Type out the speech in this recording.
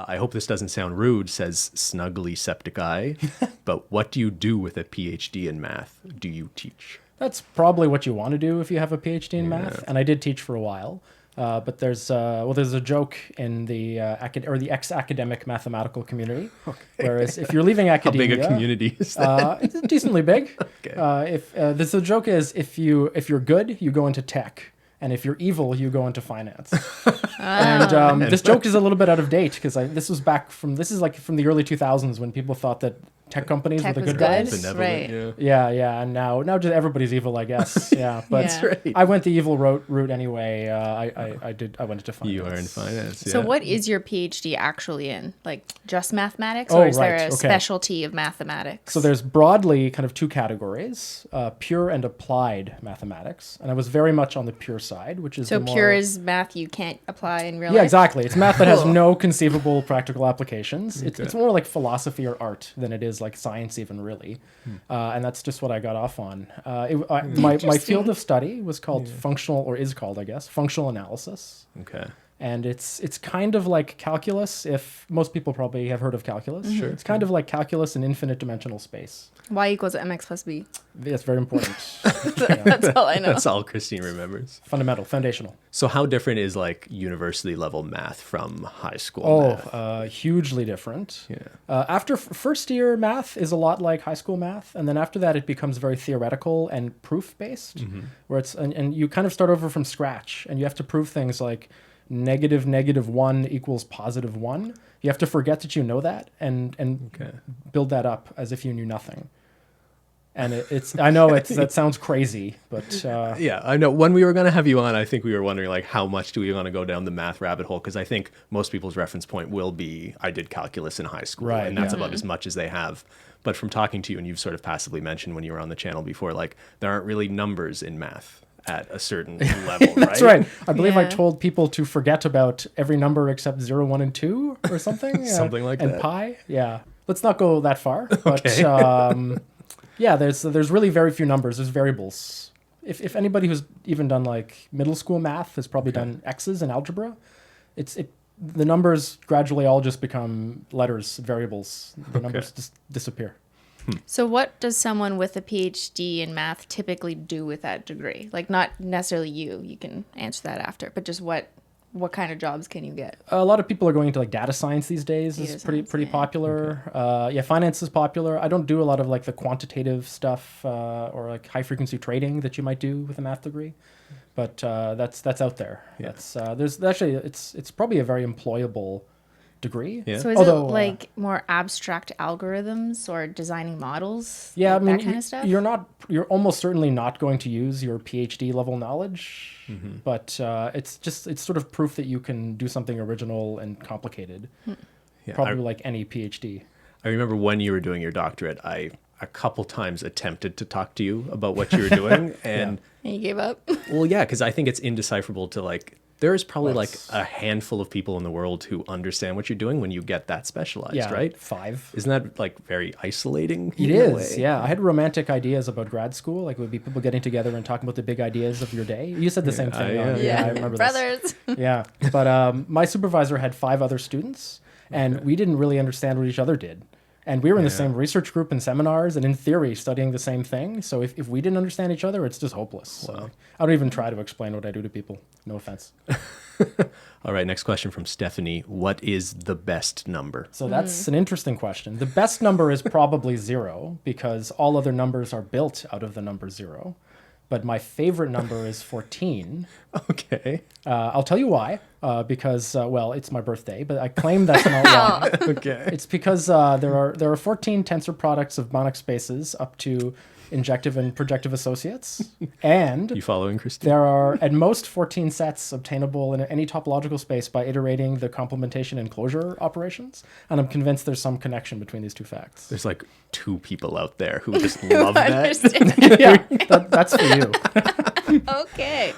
I hope this doesn't sound rude, says Snuggly Septic Eye. But what do you do with a PhD in math? Do you teach? That's probably what you want to do if you have a PhD in math. And I did teach for a while. But there's a joke in the the ex-academic mathematical community. Okay. Whereas if you're leaving academia, how big a community is that? It's decently big. Okay. The joke is if you're good, you go into tech. And if you're evil, you go into finance. And this joke is a little bit out of date because this is from the early 2000s when people thought that tech companies were the good guys. Right. Yeah. And now just everybody's evil, I guess. Yeah, but That's right. I went the evil route anyway. I went into finance. You are in finance. So yeah. what is your PhD actually in? Like just mathematics, or is there a specialty of mathematics? So there's broadly kind of two categories: pure and applied mathematics. And I was very much on the pure side, which is pure is math you can't apply in real life. Yeah, exactly. It's math that has no conceivable practical applications. It's more like philosophy or art than it is like science even really. And that's just what I got off on. My field of study was called functional analysis. Okay. And it's kind of like calculus, if most people probably have heard of calculus. Mm-hmm. Sure. It's kind of like calculus in infinite dimensional space. Y equals mx plus b. That's very important. That's all I know. That's all Cristine remembers. Fundamental, foundational. So how different is like university level math from high school math? Hugely different. Yeah. After first year math is a lot like high school math, and then after that it becomes very theoretical and proof based, where it's and you kind of start over from scratch, and you have to prove things like -1 equals +1. You have to forget that you know that and build that up as if you knew nothing. And that sounds crazy, but yeah, I know. When we were going to have you on, I think we were wondering like how much do we want to go down the math rabbit hole? Because I think most people's reference point will be I did calculus in high school, right, and that's about as much as they have. But from talking to you, and you've sort of passively mentioned when you were on the channel before, like there aren't really numbers in math at a certain level, right? That's right. I believe I told people to forget about every number except 0, 1, and 2 or something. Something like that. And pi. Yeah. Let's not go that far. But yeah, there's really very few numbers. There's variables. If anybody who's even done like middle school math has probably done X's in algebra, the numbers gradually all just become letters, variables. The numbers just disappear. So what does someone with a PhD in math typically do with that degree? Like not necessarily you can answer that after, but just what kind of jobs can you get? A lot of people are going into like data science these days. It's pretty popular. Okay. Finance is popular. I don't do a lot of like the quantitative stuff or like high frequency trading that you might do with a math degree, but that's out there. Yeah. There's actually it's probably a very employable degree. Yeah. So is it like more abstract algorithms or designing models? Yeah, like I mean, that kind of stuff? You're almost certainly not going to use your PhD level knowledge, but it's sort of proof that you can do something original and complicated. Yeah, probably like any PhD. I remember when you were doing your doctorate, I a couple times attempted to talk to you about what you were doing, and you gave up. Well, yeah, because I think it's indecipherable to like. There's probably like a handful of people in the world who understand what you're doing when you get that specialized, right? 5. Isn't that like very isolating? It is, yeah. I had romantic ideas about grad school. Like it would be people getting together and talking about the big ideas of your day. You said the same thing. I remember Brothers. This. Yeah. But my supervisor had 5 other students, and we didn't really understand what each other did. And we were in the same research group and seminars and in theory studying the same thing. So if we didn't understand each other, it's just hopeless. So I don't even try to explain what I do to people. No offense. All right, next question from Stephanie. What is the best number? So that's an interesting question. The best number is probably 0 because all other numbers are built out of the number 0. But my favorite number is 14. Okay. I'll tell you why. Because, it's my birthday, but I claim that's not why. Okay. It's because there are 14 tensor products of monic spaces up to injective and projective associates. And you following, Cristine? There are at most 14 sets obtainable in any topological space by iterating the complementation and closure operations. And I'm convinced there's some connection between these two facts. There's like 2 people out there who just love that. Yeah, that's for you. Okay.